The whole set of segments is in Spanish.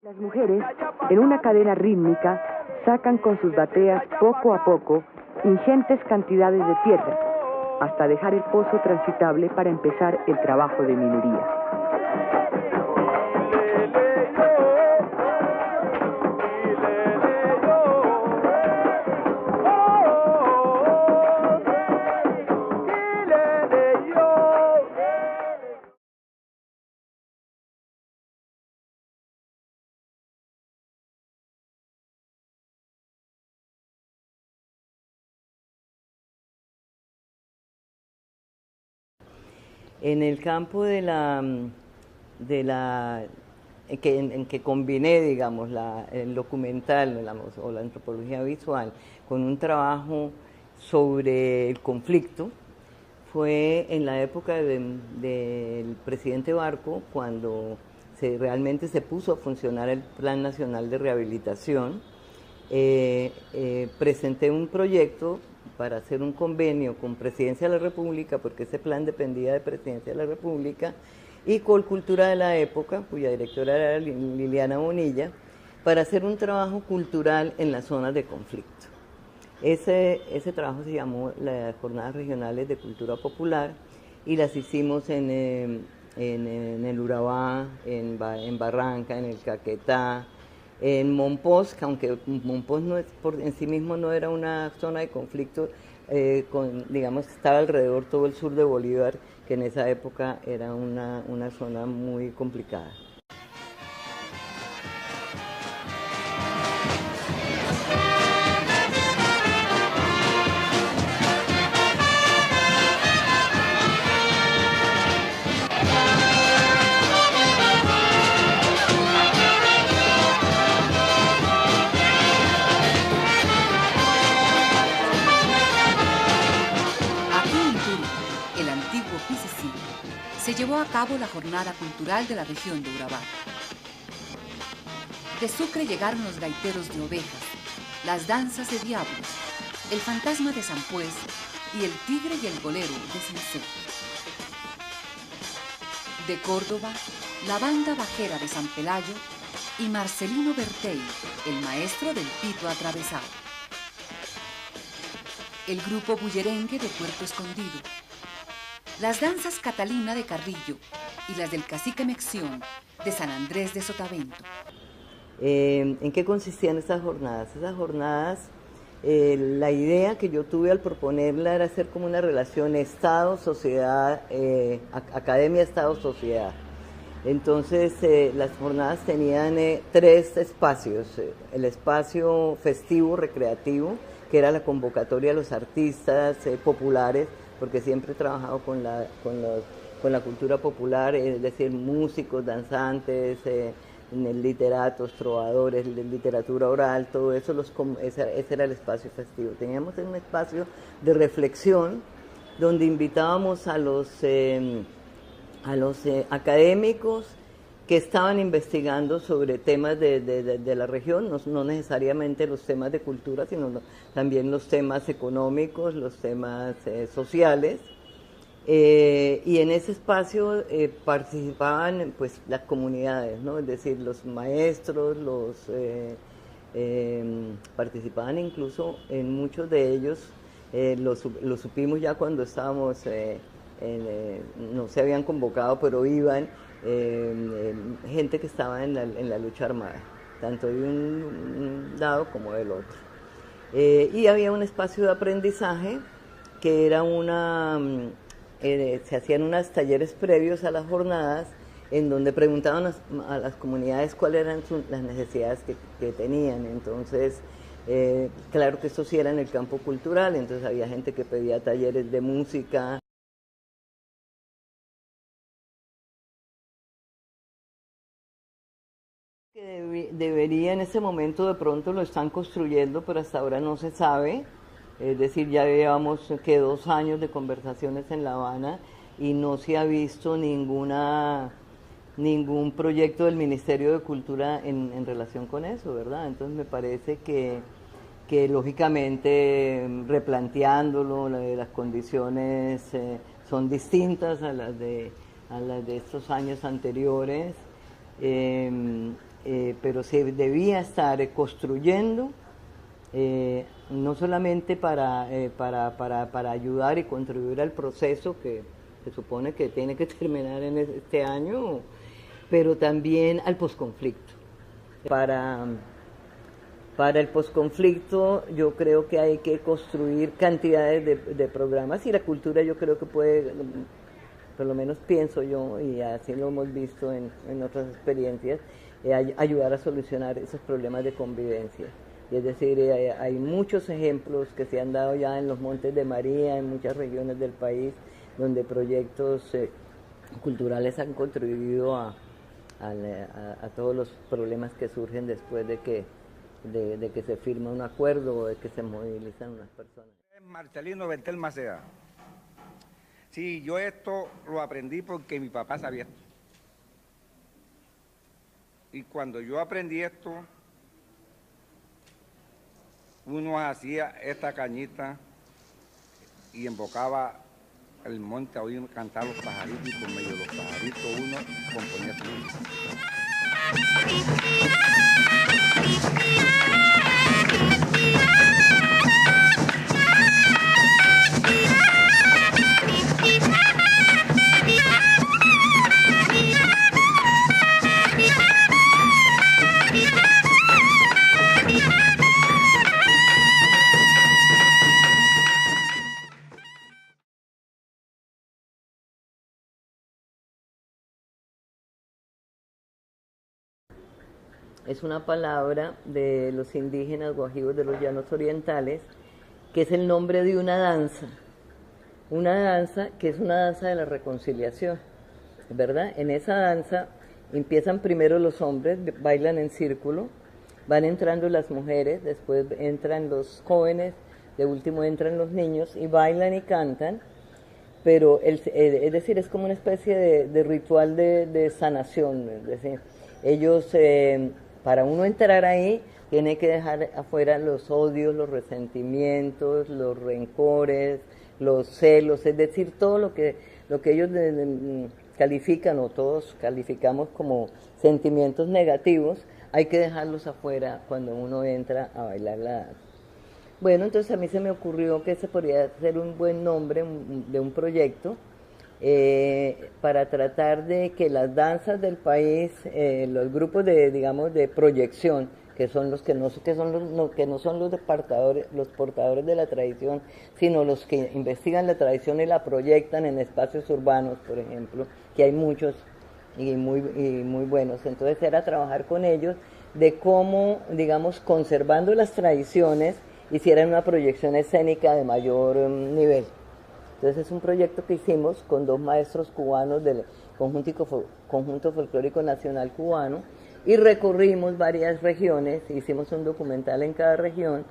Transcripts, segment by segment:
Las mujeres, en una cadena rítmica, sacan con sus bateas poco a poco ingentes cantidades de tierra, hasta dejar el pozo transitable para empezar el trabajo de minería. En el campo en que combiné, digamos, el documental o la antropología visual con un trabajo sobre el conflicto, fue en la época del presidente Barco, cuando realmente se puso a funcionar el Plan Nacional de Rehabilitación. Presenté un proyecto para hacer un convenio con Presidencia de la República, porque ese plan dependía de Presidencia de la República, y Colcultura de la época, cuya directora era Liliana Bonilla, para hacer un trabajo cultural en las zonas de conflicto. Ese trabajo se llamó las Jornadas Regionales de Cultura Popular, y las hicimos en el Urabá, en Barranca, en el Caquetá, en Mompox, aunque Mompox en sí mismo no era una zona de conflicto, digamos que estaba alrededor todo el sur de Bolívar, que en esa época era una zona muy complicada. Se llevó a cabo la Jornada Cultural de la región de Urabá. De Sucre llegaron los gaiteros de ovejas, las danzas de diablos, el fantasma de San Pues y el tigre y el bolero de Cincé. De Córdoba, la banda bajera de San Pelayo y Marcelino Bertey, el maestro del pito atravesado. El grupo bullerengue de Puerto Escondido, las danzas Catalina de Carrillo y las del cacique Mexión de San Andrés de Sotavento. ¿En qué consistían esas jornadas? Esas jornadas, la idea que yo tuve al proponerla era hacer como una relación Estado-sociedad, academia, Estado-sociedad. Entonces, las jornadas tenían tres espacios. El espacio festivo, recreativo, que era la convocatoria de los artistas populares, porque siempre he trabajado con la cultura popular, es decir, músicos, danzantes, literatos, trovadores, literatura oral, todo eso, ese era el espacio festivo. Teníamos un espacio de reflexión donde invitábamos a los académicos que estaban investigando sobre temas de la región, no necesariamente los temas de cultura, sino también los temas económicos, los temas sociales. Y en ese espacio participaban pues las comunidades, ¿no? Es decir, los maestros, participaban incluso en muchos de ellos, lo supimos ya cuando estábamos, no se habían convocado, pero iban, gente que estaba en la lucha armada, tanto de un lado como del otro. Y había un espacio de aprendizaje que era se hacían unos talleres previos a las jornadas en donde preguntaban a las comunidades cuáles eran las necesidades que tenían. Entonces, claro que esto sí era en el campo cultural, entonces había gente que pedía talleres de música. Que debería en ese momento, de pronto lo están construyendo, pero hasta ahora no se sabe. Es decir, ya llevamos 2 años de conversaciones en La Habana y no se ha visto ningún proyecto del Ministerio de Cultura en relación con eso, ¿verdad? Entonces me parece que lógicamente replanteándolo, las condiciones son distintas a las de estos años anteriores. pero se debía estar construyendo, no solamente para ayudar y contribuir al proceso que se supone que tiene que terminar en este año, pero también al posconflicto. Para el posconflicto yo creo que hay que construir cantidades de programas, y la cultura yo creo que puede, por lo menos pienso yo, y así lo hemos visto en otras experiencias, ayudar a solucionar esos problemas de convivencia. Y es decir, hay muchos ejemplos que se han dado ya en los Montes de María, en muchas regiones del país, donde proyectos culturales han contribuido a todos los problemas que surgen después de que se firma un acuerdo o de que se movilizan unas personas. Marcelino Bertel Maceda. Sí, yo esto lo aprendí porque mi papá sabía esto. Y cuando yo aprendí esto, uno hacía esta cañita y embocaba el monte a oír cantar los pajaritos, y por medio de los pajaritos uno componía su música. Es una palabra de los indígenas guajivos de los llanos orientales, que es el nombre de una danza que es una danza de la reconciliación, ¿verdad? En esa danza empiezan primero los hombres, bailan en círculo, van entrando las mujeres, después entran los jóvenes, de último entran los niños y bailan y cantan, pero es decir, es como una especie de ritual de sanación, es decir, ellos... para uno entrar ahí, tiene que dejar afuera los odios, los resentimientos, los rencores, los celos, es decir, todo lo que ellos califican, o todos calificamos como sentimientos negativos, hay que dejarlos afuera cuando uno entra a bailar la danza. Bueno, entonces a mí se me ocurrió que ese podría ser un buen nombre de un proyecto, para tratar de que las danzas del país, los grupos de proyección, que son los que no son los portadores de la tradición, sino los que investigan la tradición y la proyectan en espacios urbanos, por ejemplo, que hay muchos y muy buenos. Entonces era trabajar con ellos de cómo, digamos, conservando las tradiciones, hicieran una proyección escénica de mayor nivel. Entonces es un proyecto que hicimos con 2 maestros cubanos del Conjunto Folclórico Nacional Cubano, y recorrimos varias regiones, hicimos un documental en cada región,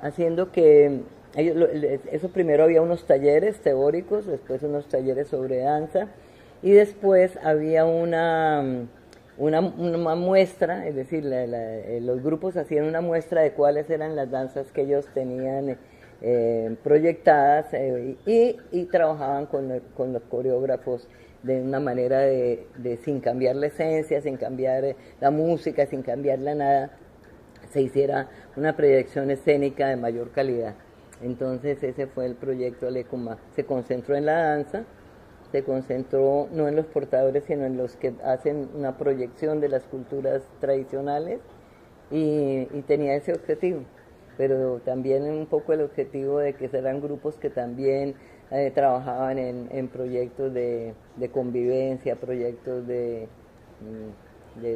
haciendo que, eso primero había unos talleres teóricos, después unos talleres sobre danza, y después había una muestra, es decir, los grupos hacían una muestra de cuáles eran las danzas que ellos tenían proyectadas, y trabajaban con los coreógrafos de una manera de sin cambiar la esencia, sin cambiar la música, sin cambiarla nada, se hiciera una proyección escénica de mayor calidad. Entonces ese fue el proyecto Alecumá. Se concentró en la danza, se concentró no en los portadores, sino en los que hacen una proyección de las culturas tradicionales, y tenía ese objetivo. Pero también un poco el objetivo de que serán grupos que también trabajaban en proyectos de convivencia, proyectos de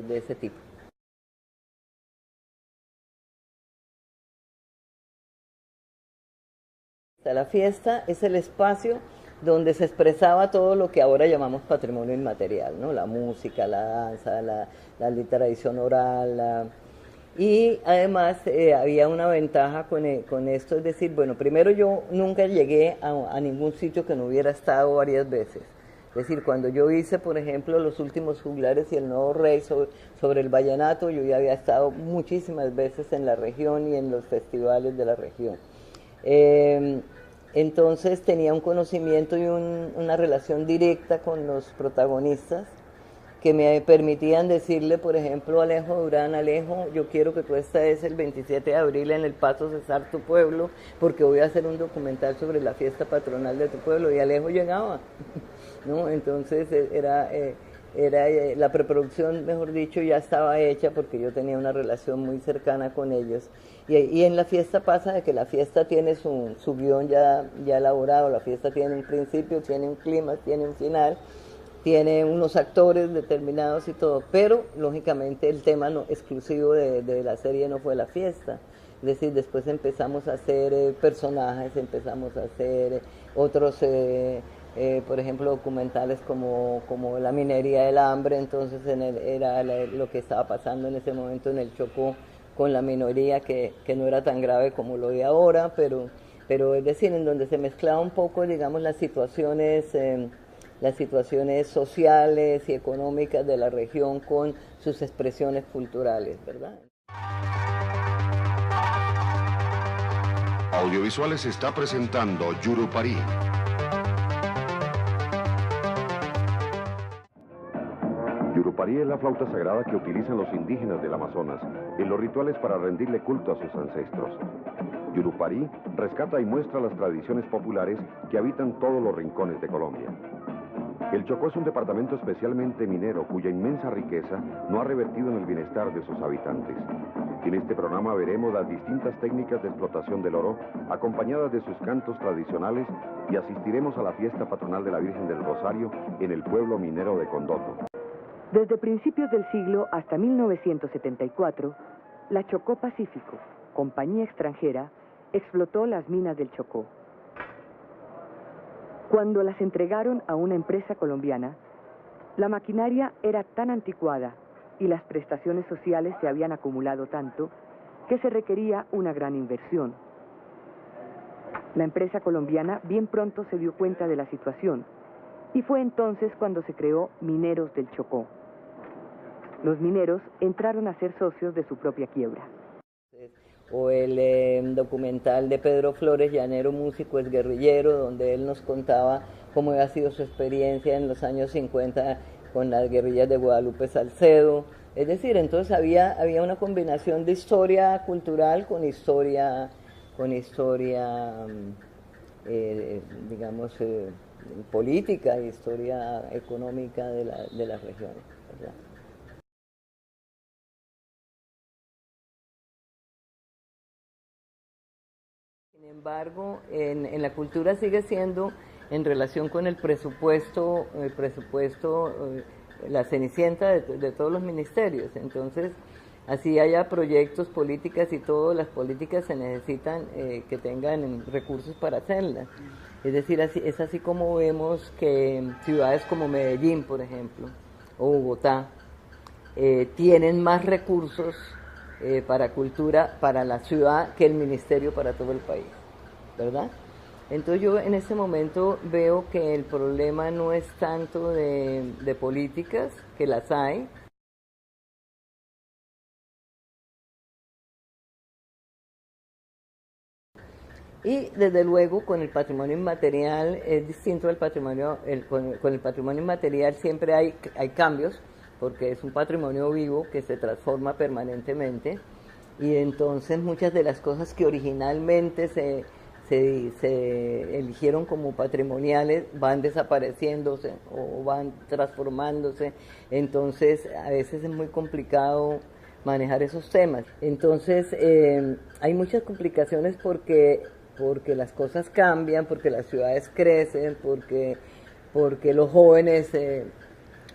ese tipo. La fiesta es el espacio donde se expresaba todo lo que ahora llamamos patrimonio inmaterial, ¿no? La música, la danza, la tradición oral, y además había una ventaja con esto, es decir, bueno, primero yo nunca llegué a ningún sitio que no hubiera estado varias veces. Es decir, cuando yo hice, por ejemplo, Los Últimos Juglares y El Nuevo Rey sobre el vallenato, yo ya había estado muchísimas veces en la región y en los festivales de la región. Entonces tenía un conocimiento y una relación directa con los protagonistas, que me permitían decirle, por ejemplo, a Alejo Durán: Alejo, yo quiero que tú estés el 27 de abril en el Paso Cesar, tu pueblo, porque voy a hacer un documental sobre la fiesta patronal de tu pueblo. Y Alejo llegaba, ¿no? Entonces la preproducción, mejor dicho, ya estaba hecha porque yo tenía una relación muy cercana con ellos. Y en la fiesta pasa de que la fiesta tiene su guión ya elaborado, la fiesta tiene un principio, tiene un clima, tiene un final, tiene unos actores determinados y todo, pero lógicamente el tema exclusivo de la serie no fue la fiesta. Es decir, después empezamos a hacer personajes, empezamos a hacer otros, por ejemplo, documentales como la minería del hambre. Entonces era lo que estaba pasando en ese momento en el Chocó con la minoría, que no era tan grave como lo de ahora, pero es decir, en donde se mezclaba un poco, digamos, las situaciones sociales y económicas de la región con sus expresiones culturales, ¿verdad? Audiovisuales está presentando Yurupari. Yurupari es la flauta sagrada que utilizan los indígenas del Amazonas en los rituales para rendirle culto a sus ancestros. Yurupari rescata y muestra las tradiciones populares que habitan todos los rincones de Colombia. El Chocó es un departamento especialmente minero cuya inmensa riqueza no ha revertido en el bienestar de sus habitantes. En este programa veremos las distintas técnicas de explotación del oro, acompañadas de sus cantos tradicionales, y asistiremos a la fiesta patronal de la Virgen del Rosario en el pueblo minero de Condoto. Desde principios del siglo hasta 1974, la Chocó Pacífico, compañía extranjera, explotó las minas del Chocó. Cuando las entregaron a una empresa colombiana, la maquinaria era tan anticuada y las prestaciones sociales se habían acumulado tanto que se requería una gran inversión. La empresa colombiana bien pronto se dio cuenta de la situación y fue entonces cuando se creó Mineros del Chocó. Los mineros entraron a ser socios de su propia quiebra. O el documental de Pedro Flores, Llanero Músico es Guerrillero, donde él nos contaba cómo había sido su experiencia en los años 50 con las guerrillas de Guadalupe Salcedo. Es decir, entonces había una combinación de historia cultural con historia digamos, política e historia económica de las regiones, ¿verdad? Sin embargo, en la cultura sigue siendo, en relación con el presupuesto, la cenicienta de todos los ministerios. Entonces, así haya proyectos, políticas y todo, las políticas se necesitan que tengan recursos para hacerlas. Es decir, es así como vemos que ciudades como Medellín, por ejemplo, o Bogotá, tienen más recursos para cultura, para la ciudad, que el ministerio para todo el país, ¿verdad? Entonces yo en este momento veo que el problema no es tanto de políticas, que las hay. Y desde luego con el patrimonio inmaterial es distinto al patrimonio, con el patrimonio inmaterial siempre hay cambios, porque es un patrimonio vivo que se transforma permanentemente, y entonces muchas de las cosas que originalmente se eligieron como patrimoniales van desapareciéndose o van transformándose. Entonces a veces es muy complicado manejar esos temas. Entonces hay muchas complicaciones porque las cosas cambian, porque las ciudades crecen, porque los jóvenes,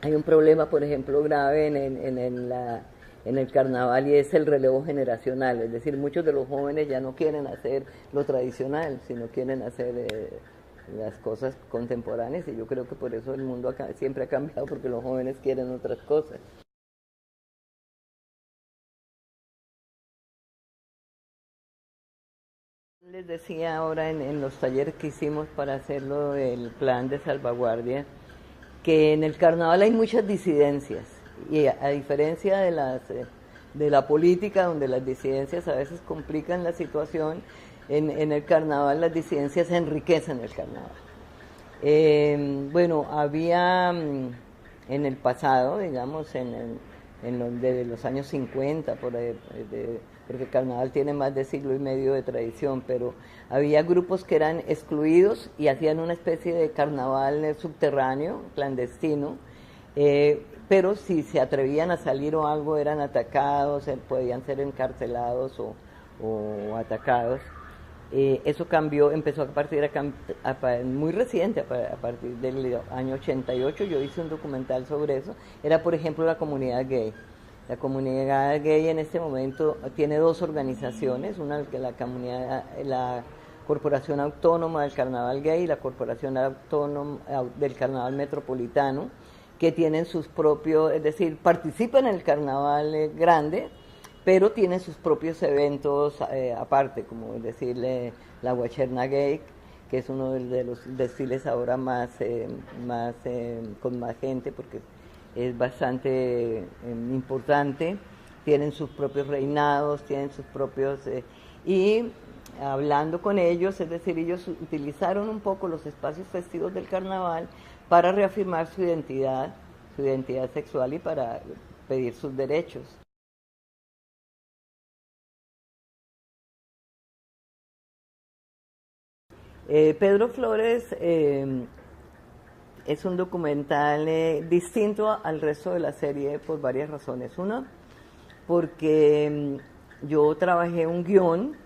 hay un problema, por ejemplo, grave en el carnaval, y es el relevo generacional. Es decir, muchos de los jóvenes ya no quieren hacer lo tradicional, sino quieren hacer las cosas contemporáneas, y yo creo que por eso el mundo siempre ha cambiado, porque los jóvenes quieren otras cosas. Les decía ahora en los talleres que hicimos para hacerlo, el plan de salvaguardia, que en el carnaval hay muchas disidencias, y a diferencia de la política, donde las disidencias a veces complican la situación, en el carnaval las disidencias enriquecen el carnaval. Bueno, había en el pasado, digamos, desde los años 50, porque el carnaval tiene más de siglo y medio de tradición, pero había grupos que eran excluidos y hacían una especie de carnaval subterráneo, clandestino, pero si se atrevían a salir o algo eran atacados, podían ser encarcelados o atacados. Eso cambió, empezó a partir muy reciente, a partir del año 88, yo hice un documental sobre eso, era por ejemplo la comunidad gay. La comunidad gay en este momento tiene dos organizaciones, una que la Corporación Autónoma del Carnaval Gay y la Corporación Autónoma del Carnaval Metropolitano, que tienen sus propios, es decir, participan en el carnaval grande, pero tienen sus propios eventos aparte, como decirle la Guacherna Gay, que es uno de los desfiles ahora con más gente, porque es bastante importante, tienen sus propios reinados, tienen sus propios... y hablando con ellos, es decir, ellos utilizaron un poco los espacios festivos del carnaval para reafirmar su identidad sexual y para pedir sus derechos. Pedro Flores es un documental distinto al resto de la serie por varias razones. Una, porque yo trabajé un guión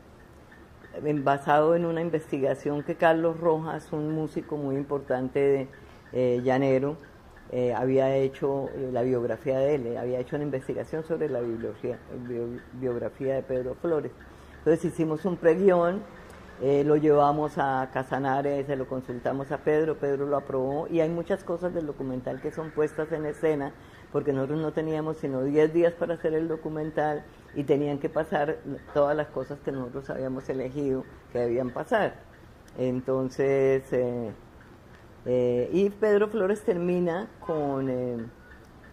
basado en una investigación que Carlos Rojas, un músico muy importante llanero, había hecho la biografía de él, había hecho una investigación sobre la biografía de Pedro Flores. Entonces hicimos un preguión, lo llevamos a Casanare, se lo consultamos a Pedro lo aprobó, y hay muchas cosas del documental que son puestas en escena, porque nosotros no teníamos sino 10 días para hacer el documental y tenían que pasar todas las cosas que nosotros habíamos elegido que debían pasar. Entonces, y Pedro Flores termina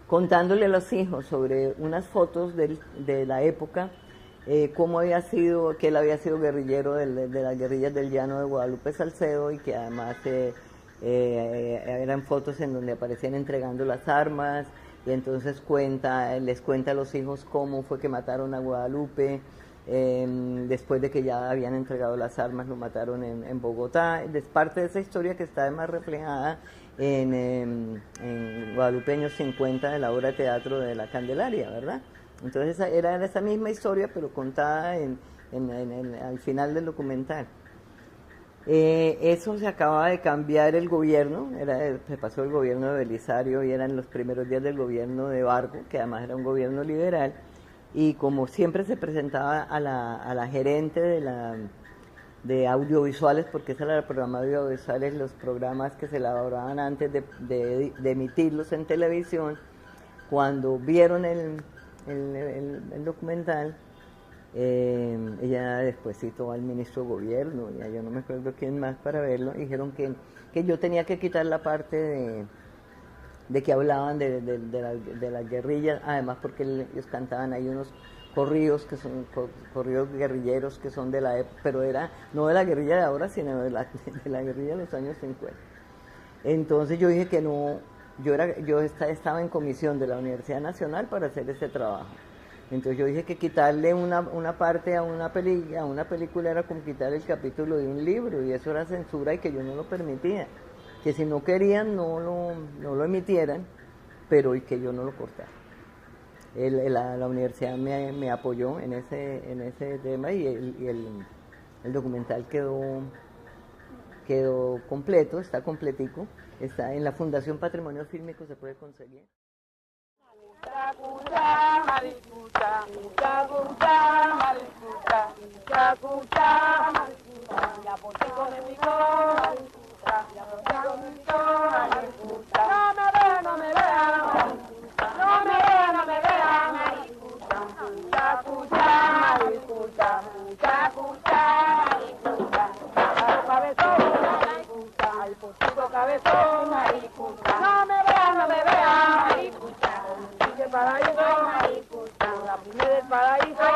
contándole a los hijos sobre unas fotos de la época, cómo había sido, que él había sido guerrillero de las guerrillas del llano de Guadalupe Salcedo, y que además eran fotos en donde aparecían entregando las armas, y entonces les cuenta a los hijos cómo fue que mataron a Guadalupe, después de que ya habían entregado las armas, lo mataron en Bogotá. Es parte de esa historia que está además reflejada en Guadalupe años 50, de la obra de teatro de La Candelaria, ¿verdad? Entonces era esa misma historia, pero contada al final del documental. Eso se acababa de cambiar el gobierno, se pasó el gobierno de Belisario y eran los primeros días del gobierno de Barco, que además era un gobierno liberal, y como siempre se presentaba a la gerente de audiovisuales, porque esa era el programa de audiovisuales, los programas que se elaboraban antes de emitirlos en televisión. Cuando vieron el documental, ella después citó al ministro de gobierno, ya yo no me acuerdo quién más, para verlo, y dijeron que yo tenía que quitar la parte de que hablaban de las guerrillas, además porque ellos cantaban ahí unos corridos que son corridos guerrilleros que son de la época, pero no de la guerrilla de ahora, sino de la guerrilla de los años 50. Entonces yo dije que no, yo estaba en comisión de la Universidad Nacional para hacer ese trabajo. Entonces yo dije que quitarle una parte a una película era como quitar el capítulo de un libro, y eso era censura y que yo no lo permitía, que si no querían no lo emitieran, pero y que yo no lo cortara. La universidad me apoyó en ese tema, y el documental quedó completo, está completico, está en la Fundación Patrimonio Fílmico, se puede conseguir. Paraíso,